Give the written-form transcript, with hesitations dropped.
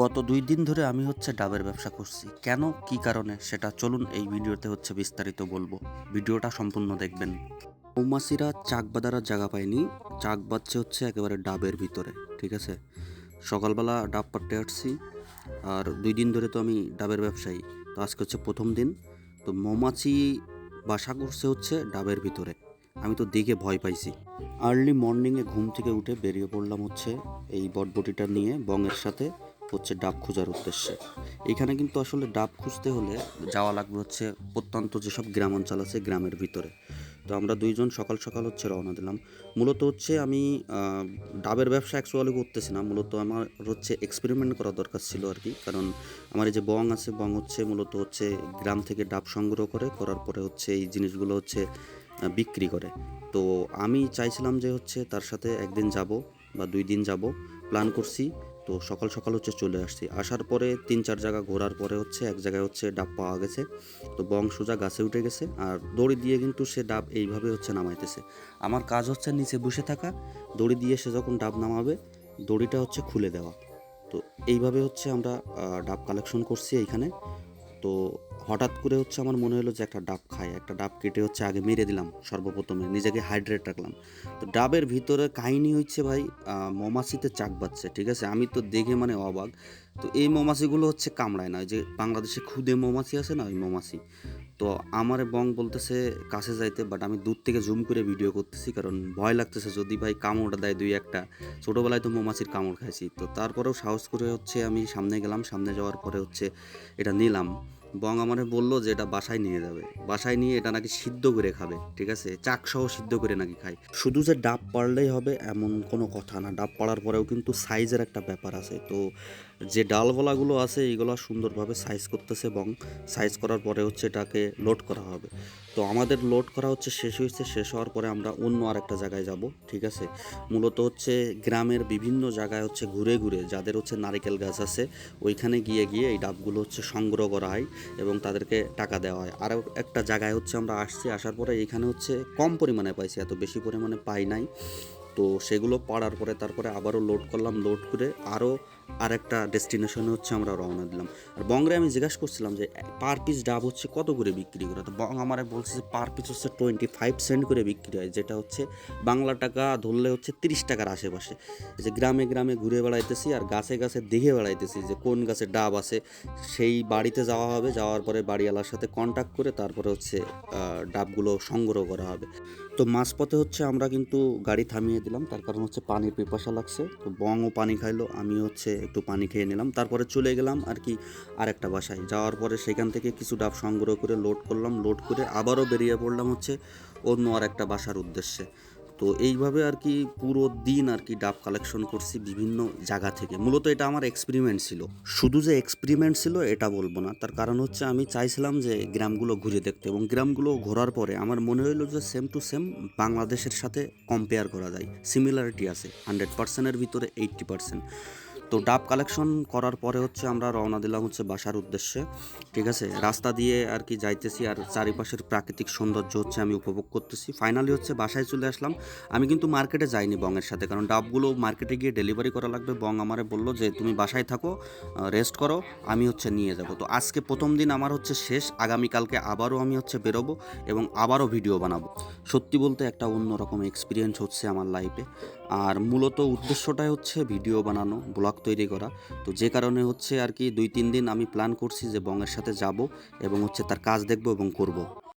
গত ২ দিন ধরে আমি ডাবের ব্যবসা করছি। কেন, কি কারণে সেটা চলুন এই ভিডিওতে বিস্তারিত বলবো। ভিডিওটা সম্পূর্ণ দেখবেন। মৌমাছিরা চাক বাঁধার আর জায়গা পায়নি। চাক বাঁধছে একেবারে ডাবের ভিতরে। ঠিক আছে? সকালবেলা ডাব পাড়তে আসছি। আর ২ দিন ধরে তো আমি ডাবের ব্যবসায়ী। তো আজকে ১ম দিন। তো মৌমাছি বাসা করছে ডাবের ভিতরে। আমি তো দেখে ভয় পাইছি। আর্লি মর্নিংয়ে ঘুম থেকে উঠে বেরিয়ে পড়লাম এই বটবটিটা নিয়ে বংয়ের সাথে ডাব খোঁজার উদ্দেশ্যে। এখানে কিন্তু আসলে ডাব খুঁজতে হলে যাওয়া লাগবে প্রত্যন্ত যেসব গ্রামাঞ্চল আছে গ্রামের ভিতরে। তো আমরা দুইজন সকাল সকাল রওনা দিলাম। মূলত আমি ডাবের ব্যবসা অ্যাকচুয়ালি করতেছি না। মূলত আমার এক্সপেরিমেন্ট করা দরকার ছিল আর কি। কারণ আমার এই যে বং আছে, বং মূলত গ্রাম থেকে ডাব সংগ্রহ করার পরে এই জিনিসগুলো বিক্রি করে। তো আমি চাইছিলাম যে তার সাথে একদিন যাব বা ২ দিন যাব, প্ল্যান করছি। তো সকাল সকাল চলে আসছি। আসার পরে ৩-৪ জায়গা ঘোরার পরে এক জায়গায় ডাব পাওয়া গেছে। তো বং সোজা গাছে উঠে গেছে আর দড়ি দিয়ে কিন্তু সে ডাব এইভাবে নামাইতেছে। আমার কাজ নিচে বসে থাকা, দড়ি দিয়ে সে যখন ডাব নামাবে দড়িটা খুলে দেওয়া। তো এইভাবে আমরা ডাব কালেকশন করছি এইখানে। তো হঠাৎ করে আমার মনে হলো যে একটা ডাব খাই। একটা ডাব কেটে আগে মেরে দিলাম সর্বপ্রথমে, নিজেকে হাইড্রেট রাখলাম। তো ডাবের ভিতরে কাহিনী ভাই, মৌমাছিতে চাক বাঁধছে। ঠিক আছে? আমি তো দেখে মানে অবাক। তো এই মৌমাছিগুলো কামড়ায় না, ওই যে বাংলাদেশে খুদে মৌমাছি আছে না, ওই মৌমাছি। তো আমারে বং বলতেছে কাছে যাইতে, বাট আমি দূর থেকে জুম করে ভিডিও করতেছি, কারণ ভয় লাগতেছে যদি ভাই কামড় দেয় দুই একটা। ছোটোবেলায় তো মৌমাছির কামড় খাইছি। তো তারপরেও সাহস করে আমি সামনে গেলাম। সামনে যাওয়ার পরে এটা নিলাম। বং আমারে বলল যে এটা বাসায় নিয়ে যাবে। বাসায় নিয়ে এটা নাকি সিদ্ধ করে খাবে। ঠিক আছে? চাকসহ সিদ্ধ করে নাকি খায়। শুধু যে ডাব পাড়লেই হবে এমন কোনো কথা না। ডাব পাড়ার পরেও কিন্তু সাইজের একটা ব্যাপার আছে। তো যে ডালওয়ালাগুলো আছে এইগুলো সুন্দরভাবে সাইজ করতেছে এবং সাইজ করার পরে এটাকে লোড করা হবে। তো আমাদের লোড করা শেষ হয়েছে। শেষ হওয়ার পরে আমরা অন্য আরেকটা জায়গায় যাব। ঠিক আছে? মূলত গ্রামের বিভিন্ন জায়গায় ঘুরে ঘুরে যাদের নারিকেল গাছ আছে ওইখানে গিয়ে গিয়ে এই ডাবগুলো সংগ্রহ করা হয় এবং তাদেরকে টাকা দেওয়া হয়। আরও একটা জায়গায় আমরা আসছি। আসার পরে এখানে কম পরিমাণে পাইছি, এত বেশি পরিমাণে পাই নাই। তো সেগুলো পাড়ার পরে তারপরে আবারও লোড করলাম। লোড করে আরও আরেকটা ডেস্টিনেশনে আমরা রওনা দিলাম। আর বংরে আমি জিজ্ঞাসা করছিলাম যে পার পিস ডাব কত করে বিক্রি করে। তো বং আমারে বলছে যে পার পিস 25 সেন্ট করে বিক্রি হয়, যেটা বাংলা টাকা ধরলে 30 টাকার আশেপাশে। এই যে গ্রামে গ্রামে ঘুরে বেড়াইতেছি আর গাছে গাছে দেখে বেড়াইতেছি যে কোন গাছে ডাব আছে। সেই বাড়িতে যাওয়া হবে, যাওয়ার পরে বাড়িওয়ালার সাথে কন্ট্যাক্ট করে তারপরে ডাবগুলো সংগ্রহ করা হবে। তো মাঝপথে আমরা কিন্তু গাড়ি থামিয়ে দিলাম, তার কারণ পানির পিপাসা লাগছে। তো বংও পানি খাইলো, আমি একটু পানি খেয়ে নিলাম। তারপরে চলে গেলাম আর কি আরেকটা বাসায়। যাওয়ার পরে সেখান থেকে কিছু ডাব সংগ্রহ করে লোড করলাম। লোড করে আবারও বেরিয়ে পড়লাম অন্য আরেকটা বাসার উদ্দেশ্যে। তো এইভাবে আর কি পুরো দিন আর কি ডাব কালেকশন করছি বিভিন্ন জায়গা থেকে। মূলত এটা আমার এক্সপেরিমেন্ট ছিল। শুধু যে এক্সপেরিমেন্ট ছিল এটা বলবো না, তার কারণ আমি চাইছিলাম যে গ্রামগুলো ঘুরে দেখতে, এবং গ্রামগুলো ঘোরার পরে আমার মনে হইলো যে সেম টু সেম বাংলাদেশের সাথে কম্পেয়ার করা যায়। সিমিলারিটি আছে 100%-এর ভিতরে 80%। তো ডাব কালেকশন করার পরে আমরা রওনা দিলাম বাসার উদ্দেশ্যে। ঠিক আছে? রাস্তা দিয়ে আর কি যাইতেছি আর চারিপাশের প্রাকৃতিক সৌন্দর্য আমি উপভোগ করতেছি। ফাইনালি বাসায় চলে আসলাম। আমি কিন্তু মার্কেটে যাইনি বংয়ের সাথে, কারণ ডাবগুলো মার্কেটে গিয়ে ডেলিভারি করা লাগবে। বং আমারে বললো যে তুমি বাসায় থাকো, রেস্ট করো, আমি নিয়ে যাব। তো আজকে প্রথম দিন আমার শেষ। আগামীকালকে আবারও আমি বেরোবো এবং আবারও ভিডিও বানাবো। সত্যি বলতে একটা অন্যরকম এক্সপিরিয়েন্স আমার লাইফে। আর মূলত উদ্দেশ্যটাই ভিডিও বানানো, ব্লগ তৈরি করা। তো যে কারণে আর কি ২-৩ দিন আমি প্ল্যান করছি যে বংয়ের সাথে যাব এবং তার কাজ দেখব এবং করব।